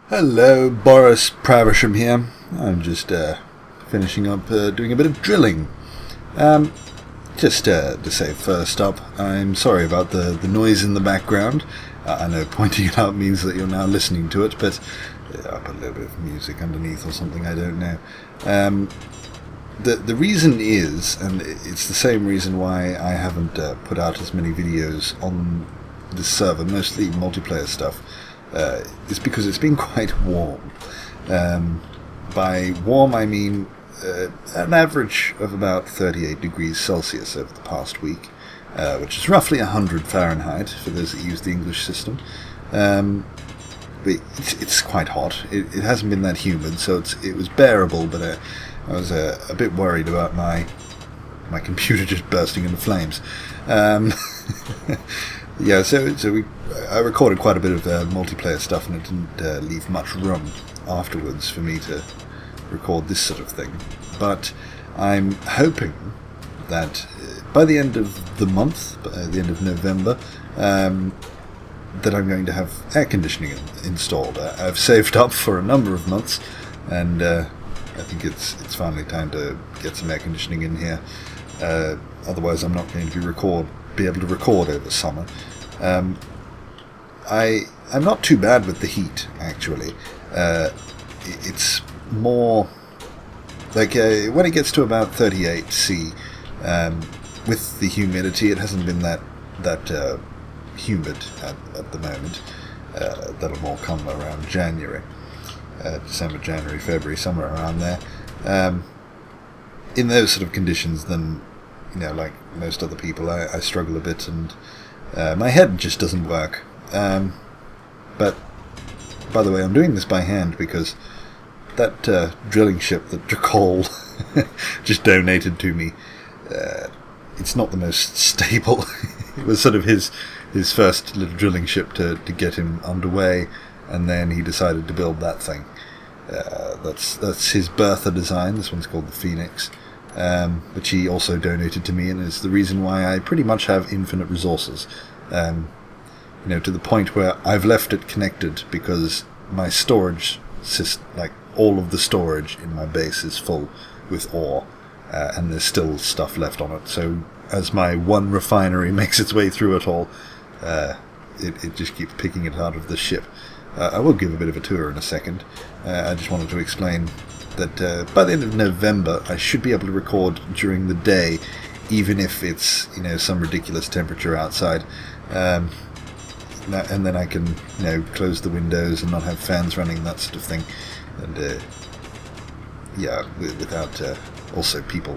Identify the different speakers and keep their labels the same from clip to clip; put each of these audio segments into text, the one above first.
Speaker 1: Hello, Boris Praversham here. I'm just finishing up doing a bit of drilling. Just to say first up, I'm sorry about the noise in the background. I know pointing it out means that you're now listening to it, but I'll put a little bit of music underneath or something, I don't know. The reason is, and it's the same reason why I haven't put out as many videos on this server, mostly multiplayer stuff, is because it's been quite warm. By warm I mean an average of about 38 degrees Celsius over the past week, which is roughly 100 Fahrenheit for those that use the English system. But it's quite hot. It hasn't been that humid, so it was bearable, but I was a bit worried about my computer just bursting into flames. Yeah, so I recorded quite a bit of multiplayer stuff, and it didn't leave much room afterwards for me to record this sort of thing. But I'm hoping that by the end of the month, by the end of November, that I'm going to have air conditioning installed. I've saved up for a number of months, and I think it's finally time to get some air conditioning in here. Otherwise, I'm not going to be able to record over summer. I'm not too bad with the heat, actually. It's more like when it gets to about 38 C, with the humidity, it hasn't been that humid at the moment. That'll more come around January, December, January, February, somewhere around there. In those sort of conditions, then, like most other people, I struggle a bit, and my head just doesn't work. But by the way, I'm doing this by hand because that drilling ship that Drakol just donated to me, it's not the most stable. It was sort of his first little drilling ship to get him underway, and then he decided to build that thing. That's his Bertha design. This one's called the Phoenix, which he also donated to me, and is the reason why I pretty much have infinite resources. To the point where I've left it connected because my storage system, like all of the storage in my base, is full with ore, and there's still stuff left on it. So as my one refinery makes its way through it all, it just keeps picking it out of the ship. I will give a bit of a tour in a second. I just wanted to explain that by the end of November I should be able to record during the day, even if it's some ridiculous temperature outside, and then I can close the windows and not have fans running, that sort of thing, and without also people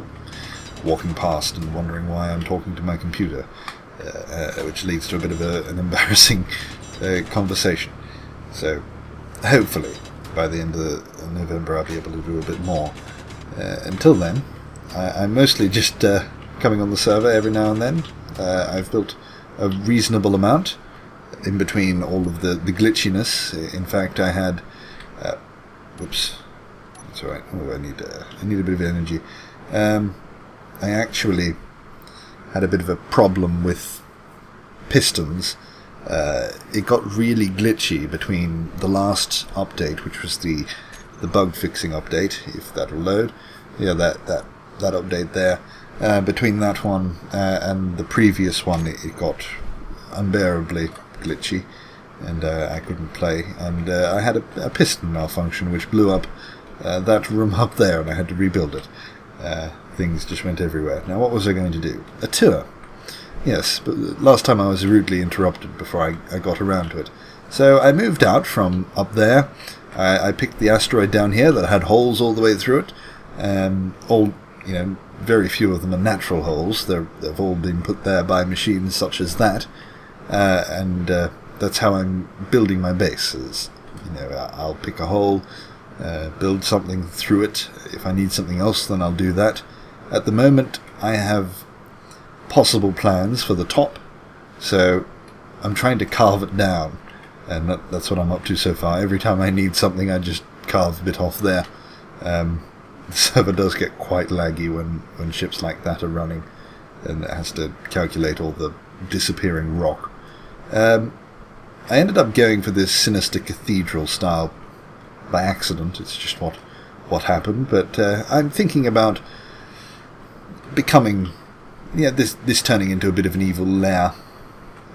Speaker 1: walking past and wondering why I'm talking to my computer, which leads to a bit of an embarrassing conversation. So hopefully by the end of November I'll be able to do a bit more. Until then, I'm mostly just coming on the server every now and then. I've built a reasonable amount in between all of the glitchiness. In fact, I had whoops, that's all right. I need a bit of energy. I actually had a bit of a problem with pistons. It got really glitchy between the last update, which was the bug fixing update, if that'll load. Yeah, that update there. Between that one and the previous one, it got unbearably glitchy, and I couldn't play. And I had a piston malfunction which blew up that room up there, and I had to rebuild it. Things just went everywhere. Now, what was I going to do? A tour. Yes, but last time I was rudely interrupted before I got around to it. So I moved out from up there. I picked the asteroid down here that had holes all the way through it. Very few of them are natural holes. They've all been put there by machines such as that. And that's how I'm building my base. I'll pick a hole, build something through it. If I need something else, then I'll do that. At the moment, I have possible plans for the top, so I'm trying to carve it down, and that's what I'm up to so far. Every time I need something, I just carve a bit off there. The server does get quite laggy when ships like that are running, and it has to calculate all the disappearing rock. I ended up going for this sinister cathedral style by accident. It's just what happened. But I'm thinking about becoming, this turning into a bit of an evil lair.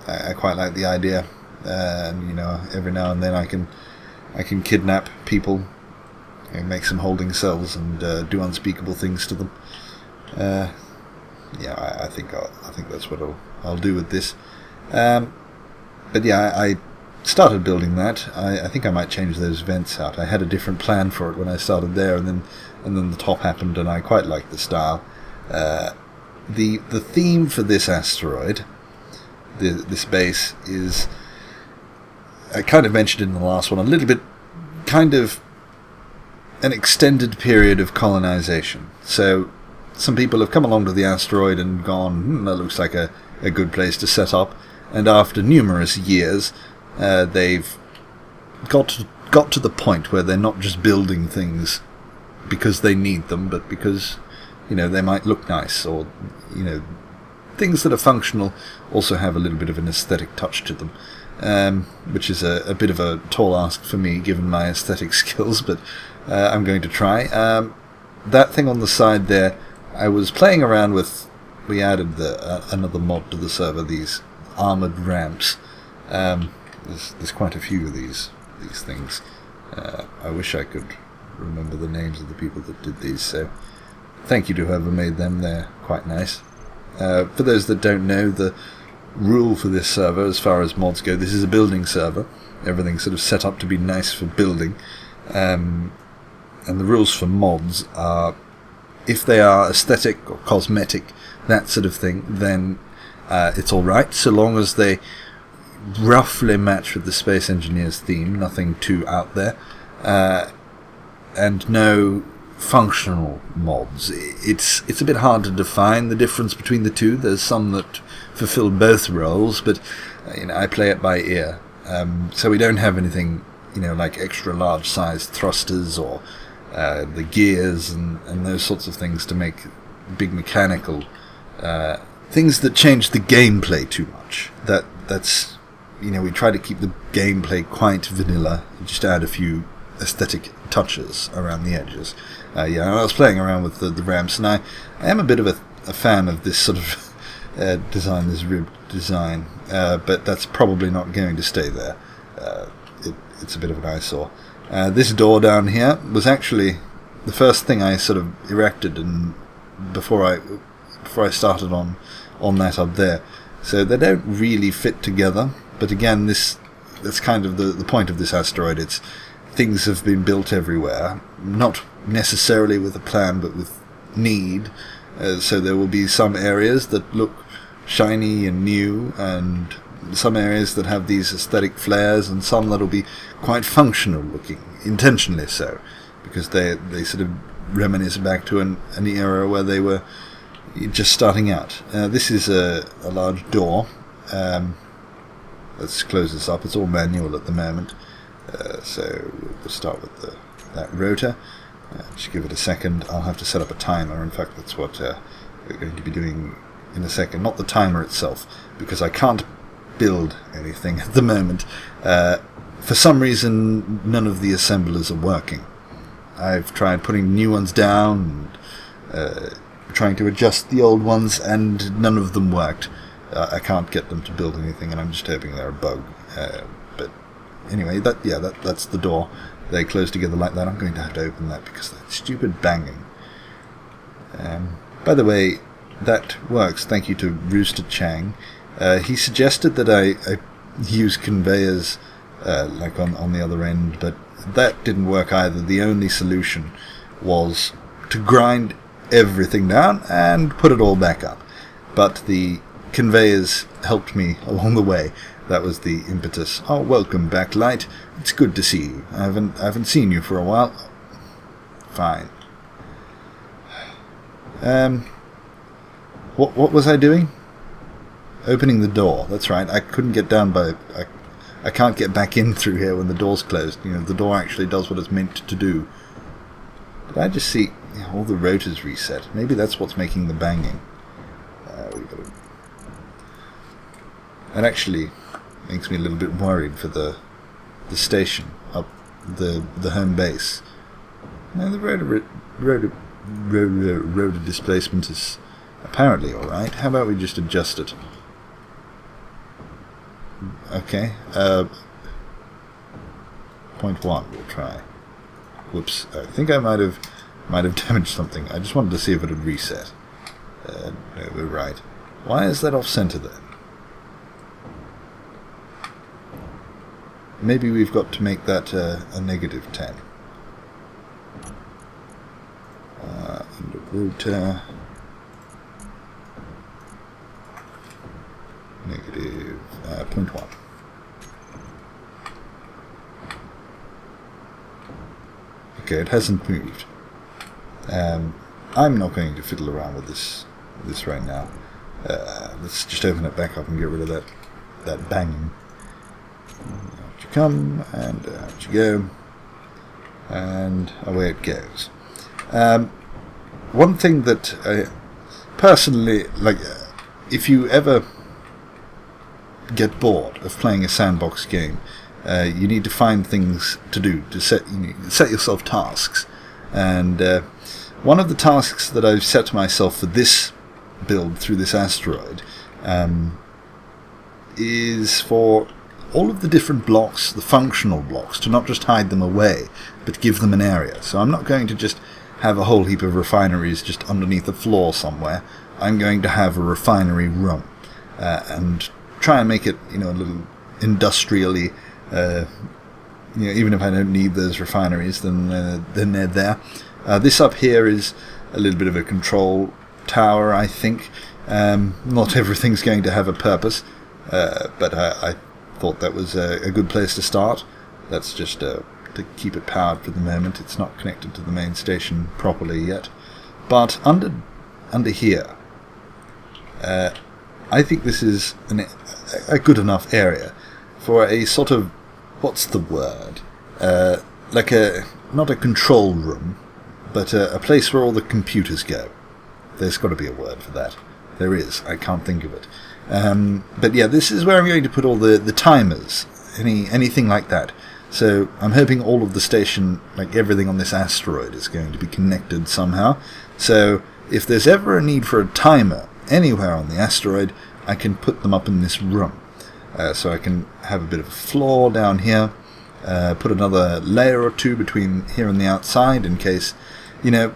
Speaker 1: I quite like the idea, and every now and then I can kidnap people, make some holding cells, and do unspeakable things to them. I think that's what I'll do with this. But I started building that. I think I might change those vents out. I had a different plan for it when I started there, and then the top happened, and I quite like the style. The theme for this asteroid, this base, is, I kind of mentioned in the last one, a little bit, kind of an extended period of colonization. So some people have come along to the asteroid and gone, that looks like a good place to set up. And after numerous years, they've got to the point where they're not just building things because they need them, but because they might look nice, or things that are functional also have a little bit of an aesthetic touch to them, which is a bit of a tall ask for me given my aesthetic skills, but I'm going to try. That thing on the side there, I was playing around with. We added another mod to the server, these armoured ramps. There's quite a few of these things. I wish I could remember the names of the people that did these, so thank you to whoever made them. They're quite nice. For those that don't know, the rule for this server, as far as mods go, this is a building server. Everything's sort of set up to be nice for building. And the rules for mods are, if they are aesthetic or cosmetic, that sort of thing, then it's alright, so long as they roughly match with the Space Engineers theme, nothing too out there, and no functional mods. It's a bit hard to define the difference between the two. There's some that fulfill both roles, but I play it by ear. So we don't have anything like extra large sized thrusters or the gears and those sorts of things to make big mechanical things that change the gameplay too much. That's we try to keep the gameplay quite vanilla, just add a few aesthetic touches around the edges. I was playing around with the ramps, and I am a bit of a fan of this sort of design, this ribbed design, but that's probably not going to stay there. It's a bit of an eyesore. This door down here was actually the first thing I sort of erected, and before I started on that up there. So they don't really fit together, but again, that's kind of the point of this asteroid. It's things have been built everywhere, not necessarily with a plan, but with need. So there will be some areas that look shiny and new, and some areas that have these aesthetic flares, and some that will be quite functional looking, intentionally so, because they sort of reminisce back to an era where they were just starting out. This is a large door. Let's close this up. It's all manual at the moment. So we'll start with that rotor. Just give it a second. I'll have to set up a timer. In fact, that's what we're going to be doing in a second. Not the timer itself, because I can't build anything at the moment. For some reason, none of the assemblers are working. I've tried putting new ones down, and trying to adjust the old ones, and none of them worked. I can't get them to build anything, and I'm just hoping they're a bug. But anyway, that's the door. They close together like that. I'm going to have to open that because of that stupid banging. By the way, that works. Thank you to Rooster Chang. He suggested that I use conveyors like on the other end, but that didn't work either. The only solution was to grind everything down and put it all back up. But the conveyors helped me along the way. That was the impetus. Oh, welcome back, Light. It's good to see you. I haven't seen you for a while. Fine. What was I doing? Opening the door. That's right. I couldn't get down by. I can't get back in through here when the door's closed. The door actually does what it's meant to do. Did I just see all the rotors reset? Maybe that's what's making the banging. That actually makes me a little bit worried for the station up the home base. Now the rotor displacement is apparently alright. How about we just adjust it? Okay. 0.1 we'll try. Whoops, I think I might have damaged something. I just wanted to see if it would reset. No, we're right. Why is that off center then? Maybe we've got to make that a -10. Under rotor. Negative 0.1. Okay, it hasn't moved. I'm not going to fiddle around with this right now. Let's just open it back up and get rid of that banging. Out you come, and out you go, and away it goes. One thing that I personally like, if you ever get bored of playing a sandbox game, you need to find things to do to set yourself tasks. And one of the tasks that I've set myself for this build through this asteroid is for all of the different blocks, the functional blocks, to not just hide them away, but give them an area. So I'm not going to just have a whole heap of refineries just underneath the floor somewhere. I'm going to have a refinery room and try and make it, a little industrially. Even if I don't need those refineries, then they're there. This up here is a little bit of a control tower, I think. Not everything's going to have a purpose, but I thought that was a good place to start. That's just to keep it powered for the moment. It's not connected to the main station properly yet. But under here, I think this is a good enough area for a sort of, what's the word? Like not a control room, but a place where all the computers go. There's got to be a word for that. There is. I can't think of it. But yeah, this is where I'm going to put all the timers, anything like that. So I'm hoping all of the station, like everything on this asteroid, is going to be connected somehow. So if there's ever a need for a timer anywhere on the asteroid, I can put them up in this room. So I can have a bit of a floor down here, put another layer or two between here and the outside in case, I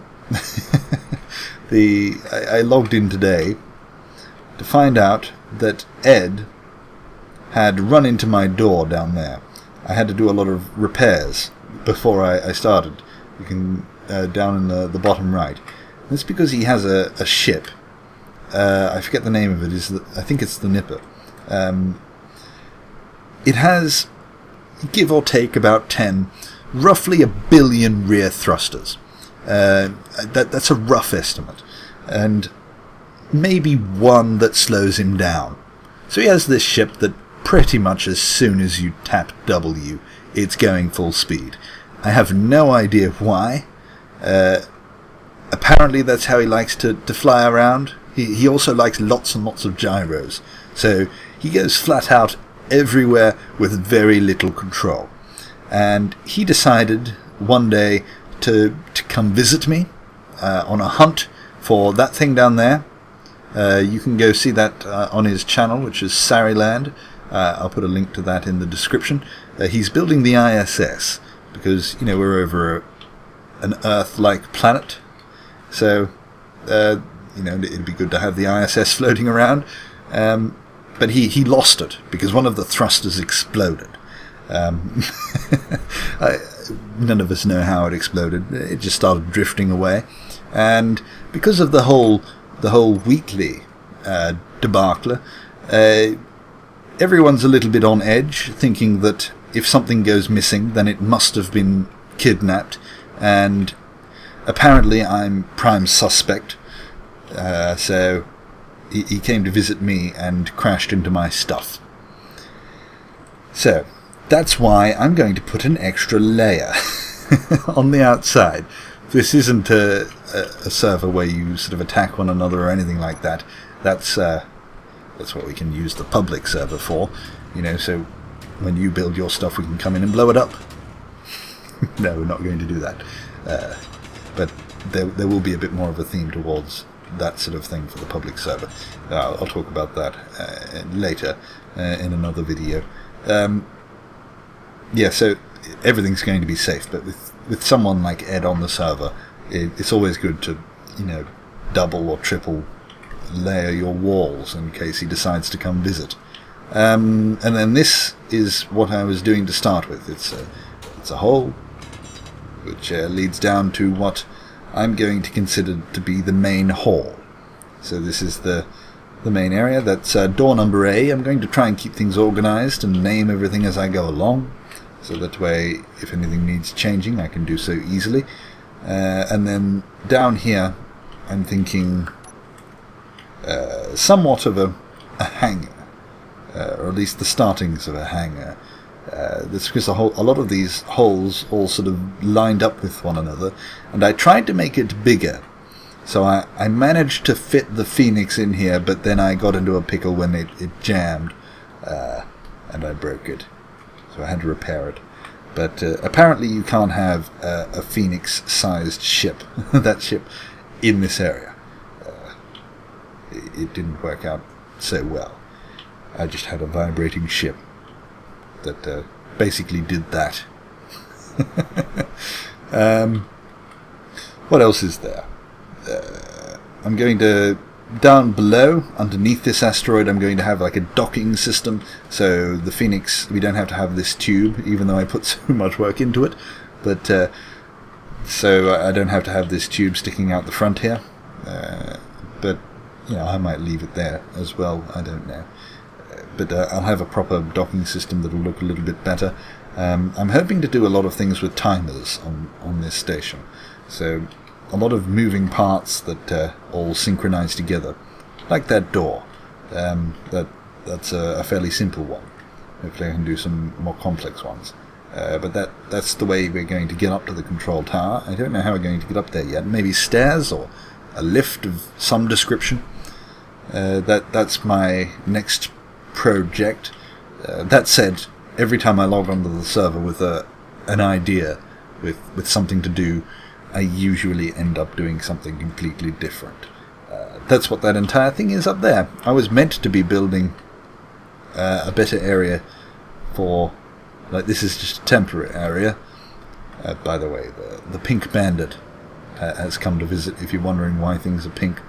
Speaker 1: logged in today to find out that Ed had run into my door down there. I had to do a lot of repairs before I started. You can down in the bottom right. That's because he has a ship. I forget the name of it. I think it's the Nipper. It has, give or take, about 10, roughly 1 billion rear thrusters. That's a rough estimate. And maybe one that slows him down. So he has this ship that pretty much as soon as you tap W, it's going full speed. I have no idea why. Apparently that's how he likes to fly around. He also likes lots and lots of gyros. So he goes flat out everywhere with very little control. And he decided one day to come visit me on a hunt for that thing down there. You can go see that on his channel, which is Sariland. I'll put a link to that in the description. He's building the ISS because, we're over an Earth-like planet. So, it'd be good to have the ISS floating around. But he lost it because one of the thrusters exploded. None of us know how it exploded. It just started drifting away. And because of the whole weekly debacle, everyone's a little bit on edge, thinking that if something goes missing, then it must have been kidnapped. And apparently I'm prime suspect. So he came to visit me and crashed into my stuff. So that's why I'm going to put an extra layer on the outside. This isn't a server where you sort of attack one another or anything like that. That's what we can use the public server for. So when you build your stuff, we can come in and blow it up. No, we're not going to do that. But there will be a bit more of a theme towards that sort of thing for the public server. I'll talk about that later in another video. Yeah, so everything's going to be safe, but with someone like Ed on the server, it's always good to, double or triple layer your walls in case he decides to come visit. And then this is what I was doing to start with. It's a hole which leads down to what I'm going to consider to be the main hall. So this is the main area. That's door number A. I'm going to try and keep things organized and name everything as I go along, so that way if anything needs changing I can do so easily. And then down here I'm thinking somewhat of a hangar, or at least the startings of a hangar. That's because a lot of these holes all sort of lined up with one another, and I tried to make it bigger. So I managed to fit the Phoenix in here, but then I got into a pickle when it jammed, and I broke it. So I had to repair it. But apparently you can't have a Phoenix-sized ship, that ship, in this area. It didn't work out so well. I just had a vibrating ship that basically did that. What else is there? I'm going to, down below, underneath this asteroid, I'm going to have like a docking system, so the Phoenix, we don't have to have this tube, even though I put so much work into it, but so I don't have to have this tube sticking out the front here, but I might leave it there as well, I don't know. But I'll have a proper docking system that'll look a little bit better. I'm hoping to do a lot of things with timers on this station, so a lot of moving parts that all synchronize together, like that door. That's a fairly simple one. Hopefully I can do some more complex ones. But that's the way we're going to get up to the control tower. I don't know how we're going to get up there yet. Maybe stairs or a lift of some description. That's my next project. That said, every time I log onto the server with an idea, with something to do, I usually end up doing something completely different. That's what that entire thing is up there. I was meant to be building a better area for, like, this is just a temporary area. By the way, the pink bandit has come to visit, if you're wondering why things are pink.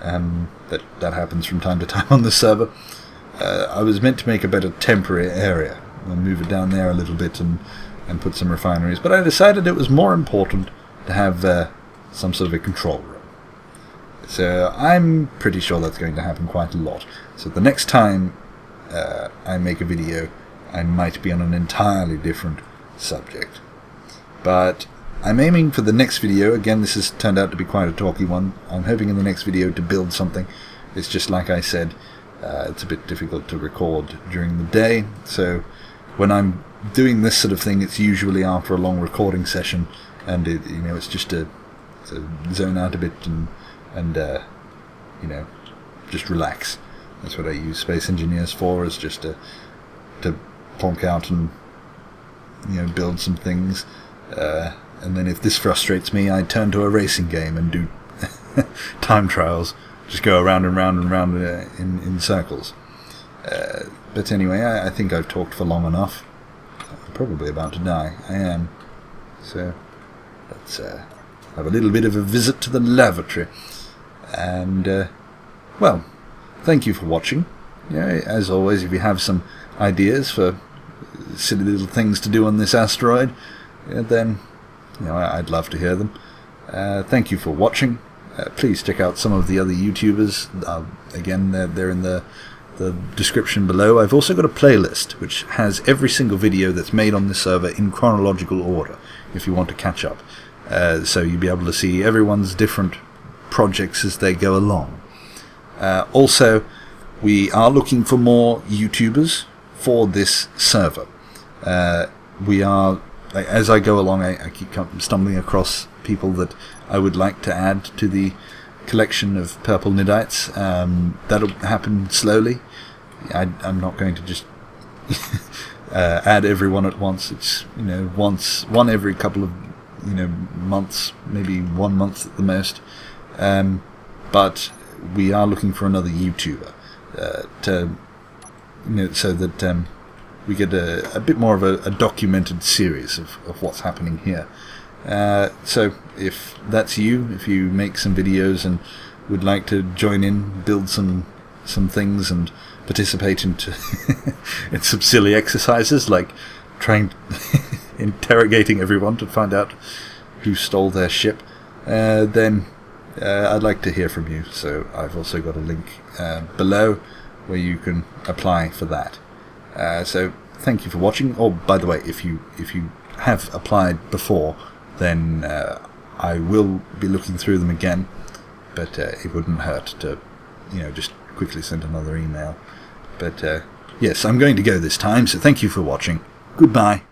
Speaker 1: That happens from time to time on the server. I was meant to make a better temporary area and move it down there a little bit and put some refineries, but I decided it was more important to have some sort of a control room. So I'm pretty sure that's going to happen quite a lot. So the next time I make a video, I might be on an entirely different subject. But I'm aiming for the next video. Again, this has turned out to be quite a talky one. I'm hoping in the next video to build something. It's just like I said, it's a bit difficult to record during the day. So when I'm doing this sort of thing, it's usually after a long recording session, and it's just to zone out a bit and just relax. That's what I use Space Engineers for, is just to plonk out and build some things. And then if this frustrates me, I turn to a racing game and do time trials. Just go around and round and round in circles. But anyway, I think I've talked for long enough. I'm probably about to die. I am. So let's have a little bit of a visit to the lavatory. And, well, thank you for watching. As always, if you have some ideas for silly little things to do on this asteroid, then I'd love to hear them. Thank you for watching. Please check out some of the other YouTubers. Again, they're in the description below. I've also got a playlist which has every single video that's made on this server in chronological order, if you want to catch up. So you'll be able to see everyone's different projects as they go along. Also, we are looking for more YouTubers for this server. We are, as I go along, I keep stumbling across people that I would like to add to the collection of purple Niddites. That'll happen slowly. I'm not going to just add everyone at once. It's one every couple of months, maybe 1 month at the most. But we are looking for another YouTuber so that we get a bit more of a documented series of what's happening here. So if that's you, if you make some videos and would like to join in, build some things and participate in some silly exercises like interrogating everyone to find out who stole their ship, then I'd like to hear from you. So I've also got a link below where you can apply for that. So thank you for watching. Oh, by the way, if you have applied before, then I will be looking through them again, but it wouldn't hurt to just quickly send another email. But yes, I'm going to go this time, so thank you for watching. Goodbye.